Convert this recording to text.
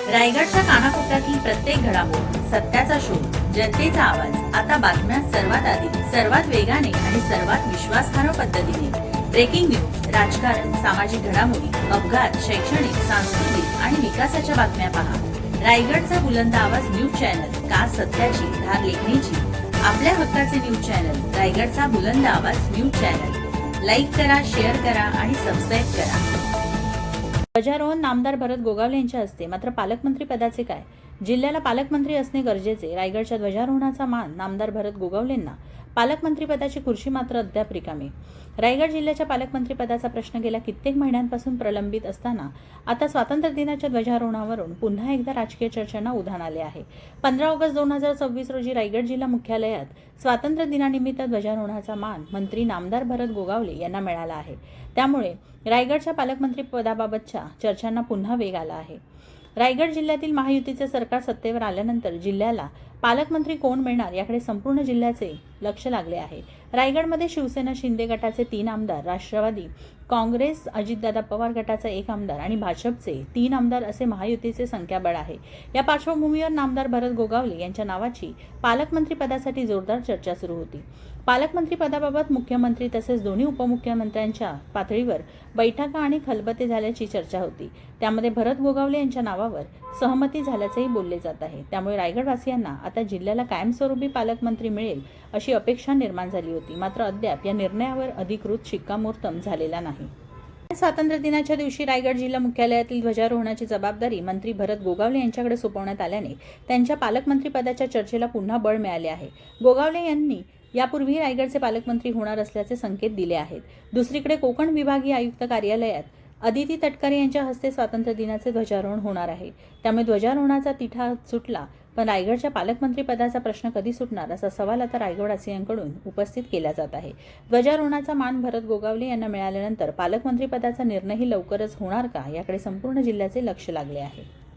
रायगडच्या कानाकोपऱ्यातील प्रत्येक घडामोड, सत्याचा शोध, जनतेचा आवाज. आता बातम्या सर्वात आधी, सर्वात वेगाने आणि सर्वात विश्वासार्ह पद्धतीने. ब्रेकिंग न्यूज, राजकारण, सामाजिक घडामोडी, अपघात, शैक्षणिक, सांस्कृतिक आणि विकासाच्या बातम्या पहा. रायगडचा बुलंद आवाज न्यूज चॅनल, का सत्याची धार लेखणीची. आपल्या हक्काचे न्यूज चॅनल, रायगडचा बुलंद आवाज न्यूज चॅनल. लाईक करा, शेअर करा आणि सबस्क्राईब करा. ध्वजारोहण नामदार भरत गोगावले यांच्या हस्ते. मात्र पालकमंत्री पदाचे काय? जिल्ह्याला पालकमंत्री असणे गरजेचे. रायगडच्या ध्वजारोहणाचा मान नामदार भरत गोगावलेंना. पालकमंत्री पदाची खुर्ची मात्र अद्याप रिकामी. रायगड जिल्ह्याच्या पालकमंत्री पदाचा प्रश्न गेल्या कित्येक महिन्यांपासून प्रलंबित असताना आता स्वातंत्र्य दिनाच्या ध्वजारोहणावरून पुन्हा एकदा राजकीय चर्चांना उधाण आले आहे. 15 ऑगस्ट 2026 रोजी रायगड जिल्हा मुख्यालयात स्वातंत्र्य दिनानिमित्त ध्वजारोहणाचा मान मंत्री नामदार भरत गोगावले यांना मिळाला आहे. त्यामुळे रायगडच्या पालकमंत्री पदाबाबतच्या चर्चांना पुन्हा वेग आला आहे. रायगड जिल्ह्यातील महायुतीचे सरकार सत्तेवर आल्यानंतर जिल्ह्याला पालकमंत्री कोण मिळणार याकडे संपूर्ण जिल्ह्याचे लक्ष लागले आहे. रायगडमध्ये शिवसेना शिंदे गटाचे 3 आमदार, राष्ट्रवादी काँग्रेस अजितदादा पवार गटाचा 1 आमदार आणि भाजपचे 3 आमदार असे महायुतीचे संख्याबळ आहे. या पार्श्वभूमीवर नामदार भरत गोगावले यांच्या नावाची पालकमंत्री पदासाठी जोरदार चर्चा सुरू होती. पालकमंत्री पदाबाबत मुख्यमंत्री तसेच दोन्ही उपमुख्यमंत्र्यांच्या पातळीवर बैठका आणि खलबते झाल्याची चर्चा होती. त्यामध्ये भरत गोगावले यांच्या नावावर सहमती झाल्याचेही बोलले जात आहे. त्यामुळे रायगडवासियांना आता जिल्ह्याला कायमस्वरूपी पालकमंत्री मिळेल अशी अपेक्षा निर्माण झाली होती. मात्र अद्याप या निर्णयावर अधिकृत शिक्कामोर्तब झालेला नाही. स्वातंत्र्य दिनाच्या दिवशी रायगड जिल्हा मुख्यालयातील ध्वजारोहणाची जबाबदारी मंत्री भरत गोगावले यांच्याकडे सोपवण्यात आल्याने त्यांच्या पालकमंत्री पदाच्या चर्चेला पुन्हा बळ मिळाले आहे. गोगावले यांनी यापूर्वी रायगडचे पालकमंत्री होणार असल्याचे संकेत दिले आहेत. दुसरीकडे कोकण विभागीय आयुक्त कार्यालयात अदिती तटकरे यांच्या हस्ते स्वातंत्र्य दिनाचे ध्वजारोहण होणार आहे. त्यामुळे ध्वजारोहणाचा तिढा सुटला, पण रायगडच्या पालकमंत्री पदाचा प्रश्न कधी सुटणार असा सवाल आता रायगडवासियांकडून उपस्थित केला जात आहे. ध्वजारोहणाचा मान भरत गोगावले यांना मिळाल्यानंतर पालकमंत्री पदाचा निर्णयही लवकरच होणार का याकडे संपूर्ण जिल्ह्याचे लक्ष लागले आहे.